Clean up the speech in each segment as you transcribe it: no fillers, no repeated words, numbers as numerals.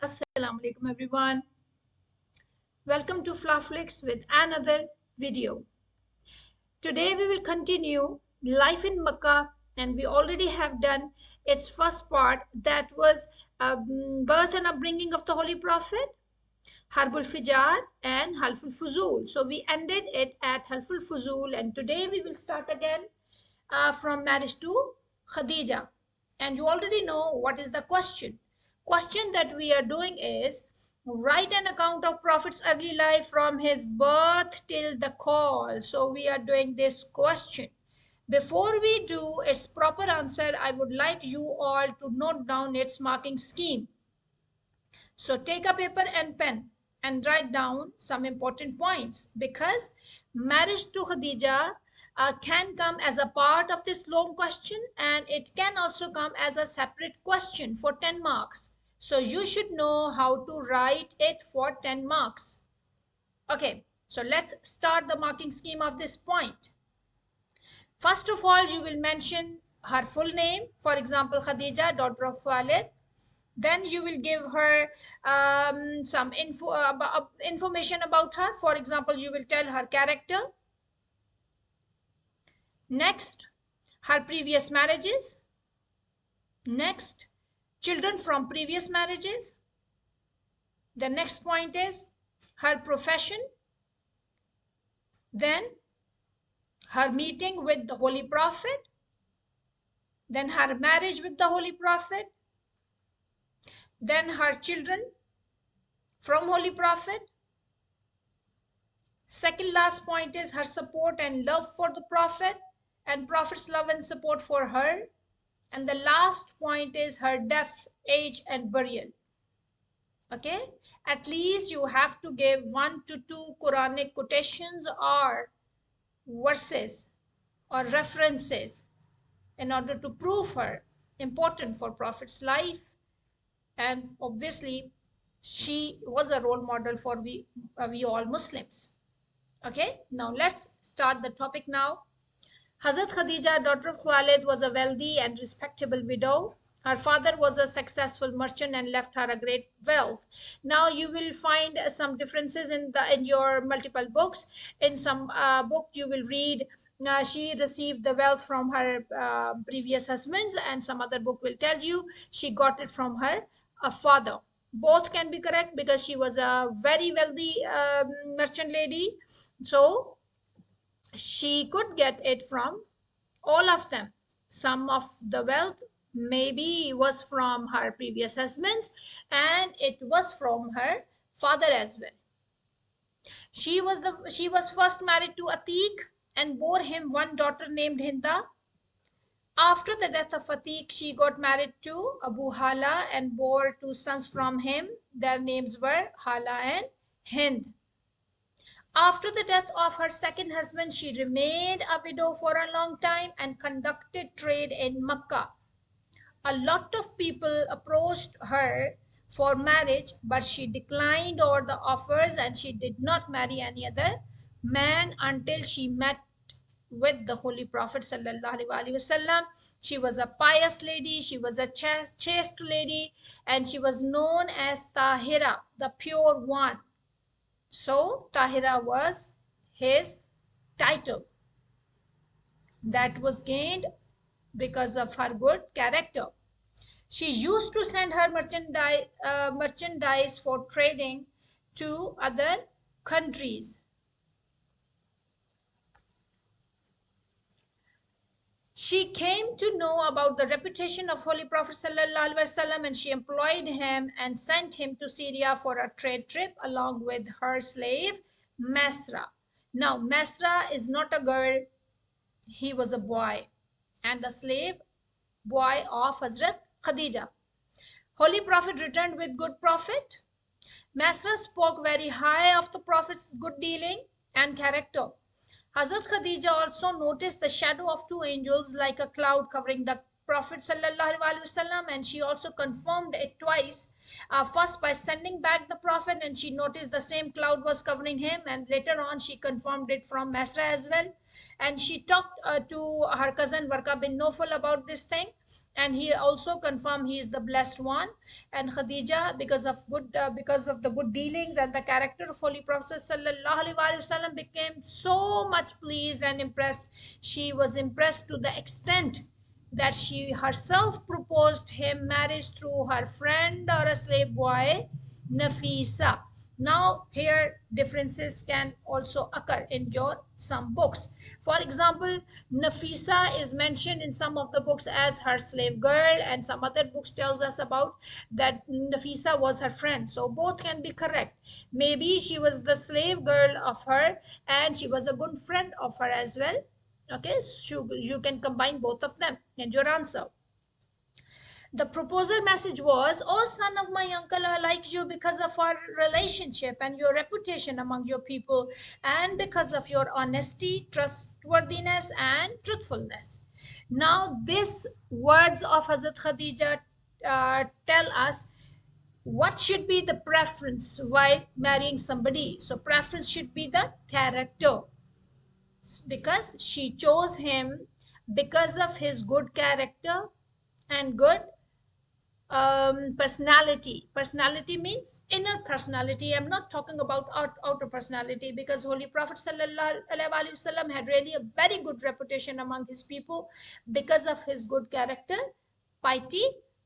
Assalamu alaikum everyone. Welcome to Flaflix with another video. Today we will continue life in Makkah, and we already have done its first part, that was birth and upbringing of the Holy Prophet, Harbul Fijar and Halful Fuzul. So we ended it at Halful Fuzul, and today we will start again from marriage to Khadija. And you already know what is the question. Question that we are doing is write an account of Prophet's early life from his birth till the call. So we are doing this question. Before we do its proper answer, I would like you all to note down its marking scheme. So take a paper and pen and write down some important points, because marriage to Khadija can come as a part of this long question, and it can also come as a separate question for 10 marks. So you should know how to write it for 10 marks. Okay, so let's start the marking scheme of this point. First of all, you will mention her full name, for example, Khadija, daughter of Khalid. Then you will give her some information about her. For example, you will tell her character. Next, her previous marriages. Next, children from previous marriages. The next point is her profession. Then her meeting with the Holy Prophet. Then her marriage with the Holy Prophet. Then her children from Holy Prophet. Second last point is her support and love for the Prophet, and Prophet's love and support for her. And the last point is her death, age, and burial. Okay, at least you have to give 1 to 2 Quranic quotations or verses or references in order to prove her important for Prophet's life. And obviously, she was a role model for we all Muslims. Okay, now let's start the topic now. Hazrat Khadija, daughter of Khalid, was a wealthy and respectable widow. Her father was a successful merchant and left her a great wealth. Now you will find some differences in your multiple books. In some book you will read she received the wealth from her previous husbands, and some other book will tell you she got it from her father. Both can be correct because she was a very wealthy merchant lady. So she could get it from all of them. Some of the wealth maybe was from her previous husbands, and it was from her father as well. She was first married to Atiq and bore him one daughter named Hinda. After the death of Atiq, she got married to Abu Hala and bore two sons from him. Their names were Hala and Hind. After the death of her second husband, she remained a widow for a long time and conducted trade in Mecca. A lot of people approached her for marriage, but she declined all the offers, and she did not marry any other man until she met with the Holy Prophet sallallahu alaihi wasallam. She was a pious lady, she was a chaste lady, and she was known as Tahira, the pure one. So Tahira was his title that was gained because of her good character. She used to send her merchandise for trading to other countries. She came to know about the reputation of Holy Prophet ﷺ, and she employed him and sent him to Syria for a trade trip along with her slave Masra. Now Masra is not a girl, he was a boy, and the slave boy of Hazrat Khadija. Holy Prophet returned with good profit. Masra spoke very high of the Prophet's good dealing and character. Hazrat Khadija also noticed the shadow of two angels like a cloud covering the Prophet ﷺ, and she also confirmed it twice. First by sending back the Prophet, and she noticed the same cloud was covering him, and later on she confirmed it from Masra as well. And she talked to her cousin Warqa bin Nawfal about this thing, and he also confirmed he is the blessed one. And Khadija, because of the good dealings and the character of Holy Prophet sallallahu alaihi wasallam, became so much pleased and impressed. She was impressed to the extent that she herself proposed him marriage through her friend or a slave boy, Nafisa. Now here differences can also occur in your some books. For example, Nafisa is mentioned in some of the books as her slave girl, and some other books tells us about that Nafisa was her friend. So both can be correct. Maybe she was the slave girl of her and she was a good friend of her as well. Okay, so you can combine both of them and your answer. The proposal message was, "Oh, son of my uncle, I like you because of our relationship and your reputation among your people, and because of your honesty, trustworthiness, and truthfulness." Now, these words of Hazrat Khadija tell us what should be the preference while marrying somebody. So, preference should be the character, because she chose him because of his good character and good personality means inner personality. I'm not talking about outer personality, because Holy Prophet sallallahu alaihi wasallam had really a very good reputation among his people because of his good character, piety,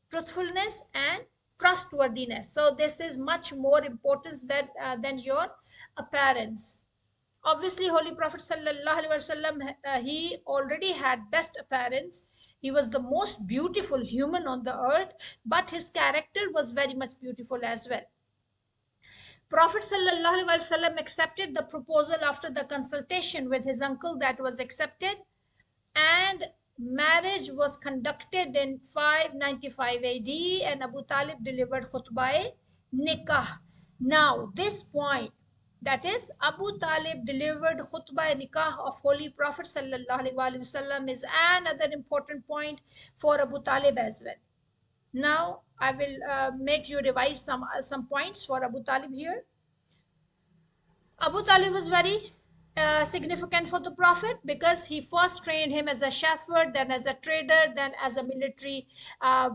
truthfulness, and trustworthiness. So this is much more important than your appearance. Obviously, Holy Prophet sallallahu alaihi wasallam, he already had best appearance. He was the most beautiful human on the earth, but his character was very much beautiful as well. Prophet sallallahu alaihi wasallam accepted the proposal after the consultation with his uncle that was accepted, and marriage was conducted in 595 AD, and Abu Talib delivered khutbah nikah. Now, this point, that is, Abu Talib delivered khutbah nikah of Holy Prophet sallallahu alaihi wasallam, is another important point for Abu Talib as well. Now, I will make you revise some points for Abu Talib here. Abu Talib was very significant for the Prophet because he first trained him as a shepherd, then as a trader, then as a military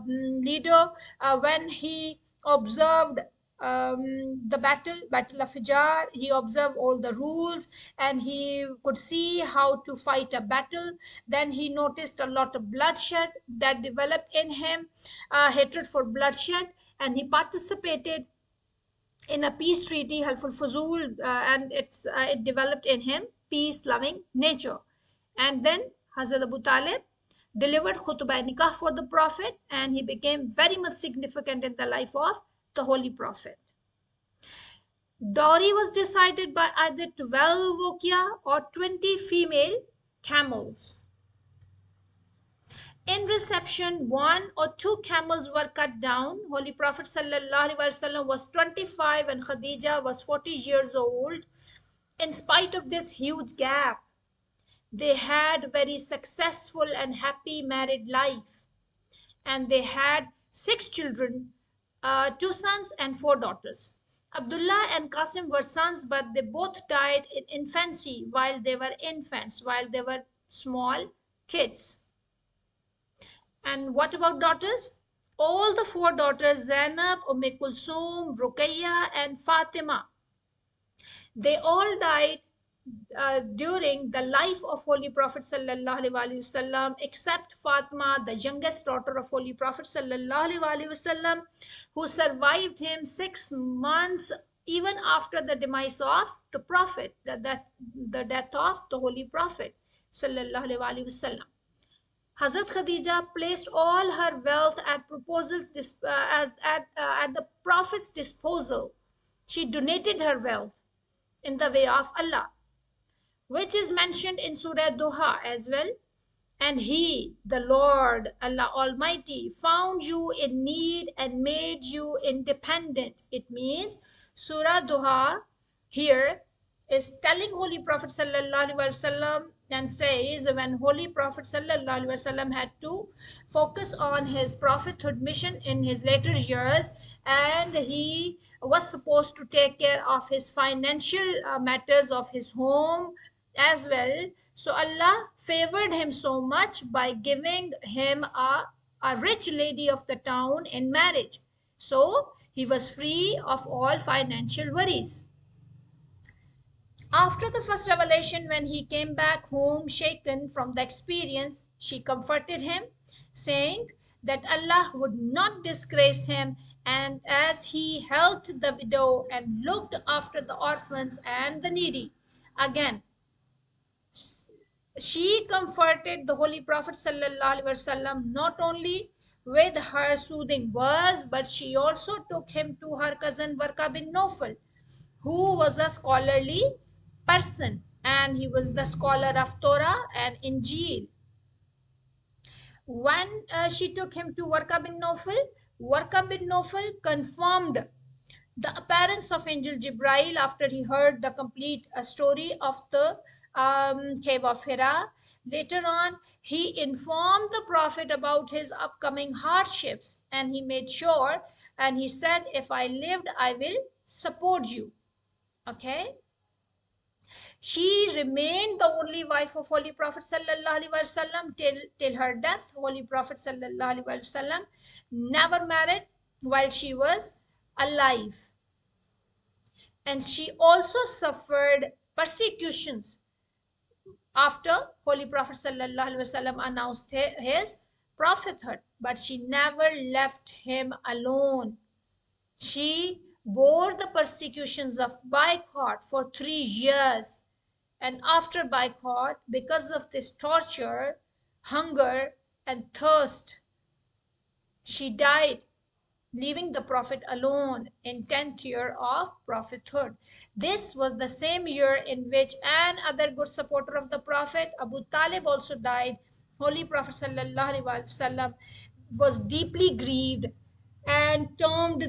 leader. When he observed the battle of Fajar, he observed all the rules and he could see how to fight a battle. Then he noticed a lot of bloodshed that developed in him, hatred for bloodshed, and he participated in a peace treaty, helpful Fuzul, and it developed in him peace-loving nature. And then Hazrat Abu Talib delivered khutbah nikah for the Prophet, and he became very much significant in the life of the Holy Prophet. Dowry was decided by either 12 wokia or 20 female camels. In reception, one or two camels were cut down. Holy Prophet ﷺ was 25 and Khadija was 40 years old. In spite of this huge gap, they had very successful and happy married life. And they had 6 children, 2 sons and 4 daughters. Abdullah and Qasim were sons, but they both died in infancy while they were infants, while they were small kids. And what about daughters? All the 4 daughters, Zainab, Kulsum, Ruqayya, and Fatima, they all died during the life of Holy Prophet sallallahu alaihi wasallam, except Fatima, the youngest daughter of Holy Prophet sallallahu alaihi wasallam, who survived him 6 months even after the demise of the Prophet, the death of the Holy Prophet sallallahu alaihi wasallam. Hazrat Khadija placed all her wealth at the Prophet's disposal. She donated her wealth in the way of Allah, which is mentioned in Surah Duha as well. And He, the Lord, Allah Almighty, found you in need and made you independent. It means Surah Duha here is telling Holy Prophet sallallahu alaihi wasallam and says when Holy Prophet sallallahu alaihi wasallam had to focus on his prophethood mission in his later years, and he was supposed to take care of his financial matters of his home as well. So Allah favored him so much by giving him a rich lady of the town in marriage. So he was free of all financial worries. After the first revelation, when he came back home shaken from the experience, she comforted him, saying that Allah would not disgrace him, and as he helped the widow and looked after the orphans and the needy. Again, she comforted the Holy Prophet ﷺ not only with her soothing words, but she also took him to her cousin Warqa bin Nawfal, who was a scholarly person, and he was the scholar of Torah and Injil. When she took him to Warqa bin Nawfal confirmed the appearance of angel Jibrail after he heard the complete story of the cave of Hira. Later on, he informed the Prophet about his upcoming hardships, and he made sure, and he said, if I lived, I will support you. Okay. She remained the only wife of Holy Prophet sallallahu alaihi wasallam till her death. Holy Prophet sallallahu alaihi wasallam never married while she was alive, and she also suffered persecutions after Holy Prophet sallallahu alaihi wasallam announced his prophethood, but she never left him alone. She bore the persecutions of boycott for 3 years. And after boycott, because of this torture, hunger, and thirst, she died, leaving the Prophet alone in 10th year of prophethood. This was the same year in which another good supporter of the Prophet, Abu Talib, also died. Holy Prophet sallallahu alaihi wasallam was deeply grieved and named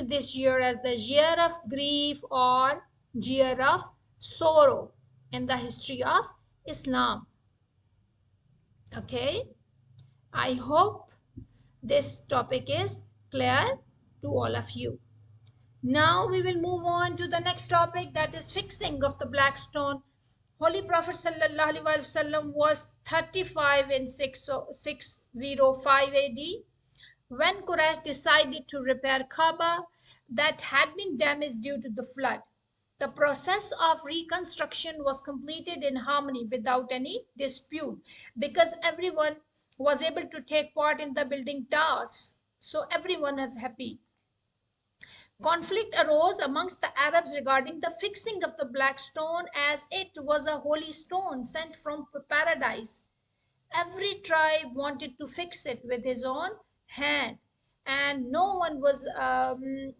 this year as the year of grief or year of sorrow in the history of Islam. Okay, I hope this topic is clear to all of you. Now we will move on to the next topic, that is fixing of the black stone. Holy Prophet sallallahu alaihi wasallam was 35 in 605 AD when Quraysh decided to repair Kaaba that had been damaged due to the flood. The process of reconstruction was completed in harmony without any dispute because everyone was able to take part in the building tasks. So everyone is happy. Conflict arose amongst the Arabs regarding the fixing of the black stone, as it was a holy stone sent from paradise. Every tribe wanted to fix it with his own hand, and no one was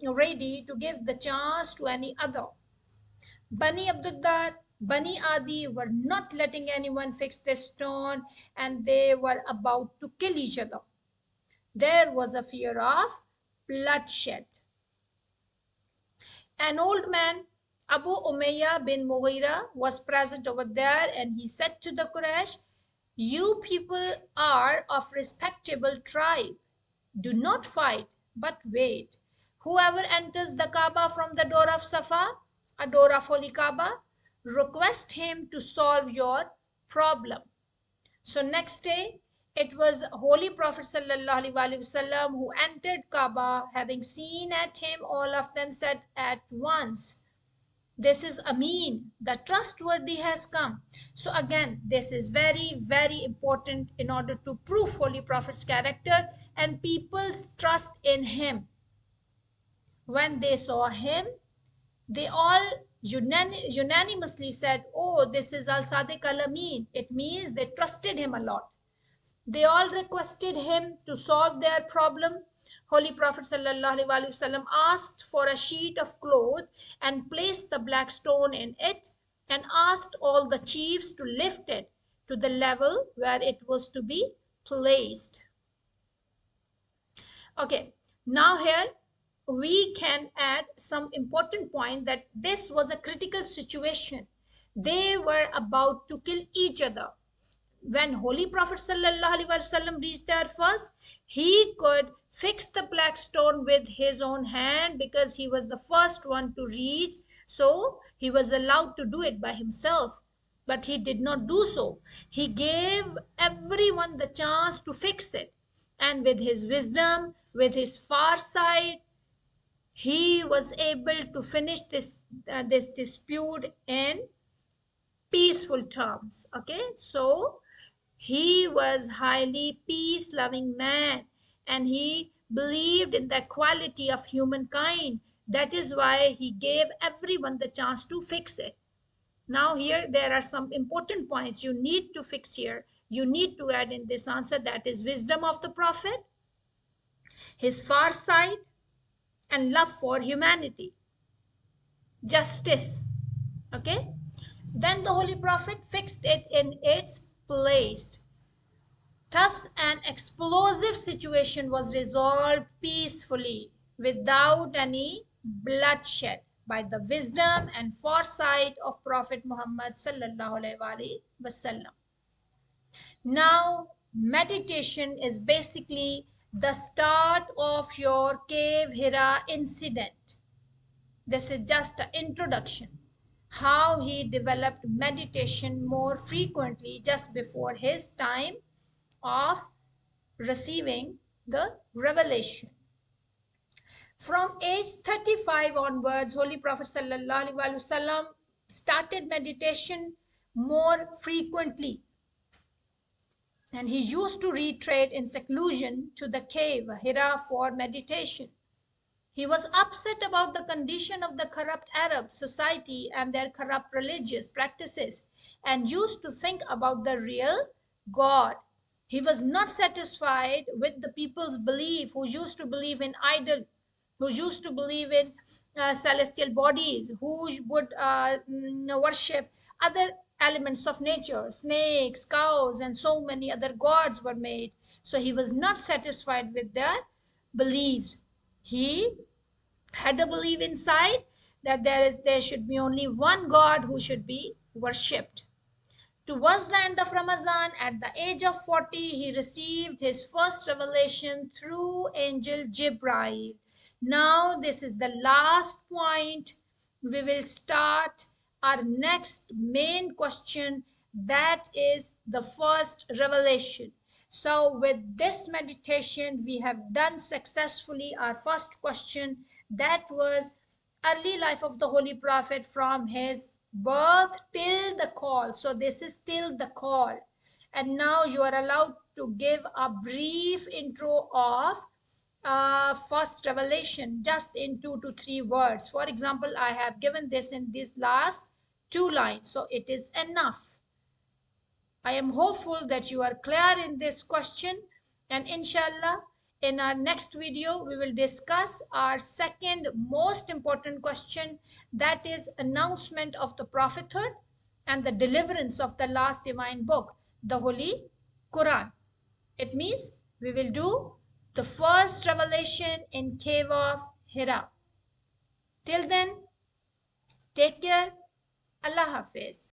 ready to give the chance to any other. Bani Abduddar, Bani Adi were not letting anyone fix this stone, and they were about to kill each other. There was a fear of bloodshed. An old man, Abu Umayyah bin Mughira, was present over there, and he said to the Quraysh, "You people are of respectable tribe. Do not fight, but wait. Whoever enters the Kaaba from the door of Safa, a door of Holy Kaaba, request him to solve your problem." So next day, it was Holy Prophet sallallahu alaihi wasallam who entered Kaaba. Having seen at him, all of them said at once, "This is Amin, the trustworthy has come." So again, this is very, very important in order to prove Holy Prophet's character and people's trust in him. When they saw him, they all unanimously said, "Oh, this is Al-Sadiq Al-Amin." It means they trusted him a lot. They all requested him to solve their problem. Holy Prophet ﷺ asked for a sheet of cloth and placed the black stone in it, and asked all the chiefs to lift it to the level where it was to be placed. Okay, now here we can add some important point that this was a critical situation. They were about to kill each other. When Holy Prophet ﷺ reached there first, he could fix the black stone with his own hand because he was the first one to reach. So he was allowed to do it by himself. But he did not do so. He gave everyone the chance to fix it. And with his wisdom, with his foresight, he was able to finish this dispute in peaceful terms. Okay, so he was highly peace loving man, and he believed in the equality of humankind. That is why he gave everyone the chance to fix it. Now here there are some important points you need to fix here. You need to add in this answer, that is wisdom of the prophet, his foresight and love for humanity, justice. Okay, then the holy prophet fixed it in its place. Thus an explosive situation was resolved peacefully without any bloodshed by the wisdom and foresight of Prophet Muhammad sallallahu alaihi wasallam. Now, meditation is basically the start of your cave Hira incident. This is just an introduction. How he developed meditation more frequently just before his time of receiving the revelation. From age 35 onwards, Holy Prophet sallallahu alaihi wasallam started meditation more frequently, and he used to retreat in seclusion to the cave Hira for meditation. He was upset about the condition of the corrupt Arab society and their corrupt religious practices, and used to think about the real God. He was not satisfied with the people's belief who used to believe in idol, who used to believe in celestial bodies, who would worship other elements of nature, snakes, cows, and so many other gods were made. So he was not satisfied with their beliefs. He had a belief inside that there should be only one God who should be worshipped. Towards the end of Ramadan, at the age of 40, he received his first revelation through angel Jibril. Now, this is the last point. We will start our next main question, that is the first revelation. So, with this meditation, we have done successfully our first question, that was early life of the Holy Prophet from his birth till the call. So this is till the call. And now you are allowed to give a brief intro of first revelation just in 2 to 3 words. For example, I have given this in these last 2 lines, so it is enough. I am hopeful that you are clear in this question, and inshallah in our next video we will discuss our second most important question, that is announcement of the prophethood and the deliverance of the last divine book, the Holy Quran. It means we will do the first revelation in cave of Hira. Till then, take care. Allah Hafiz.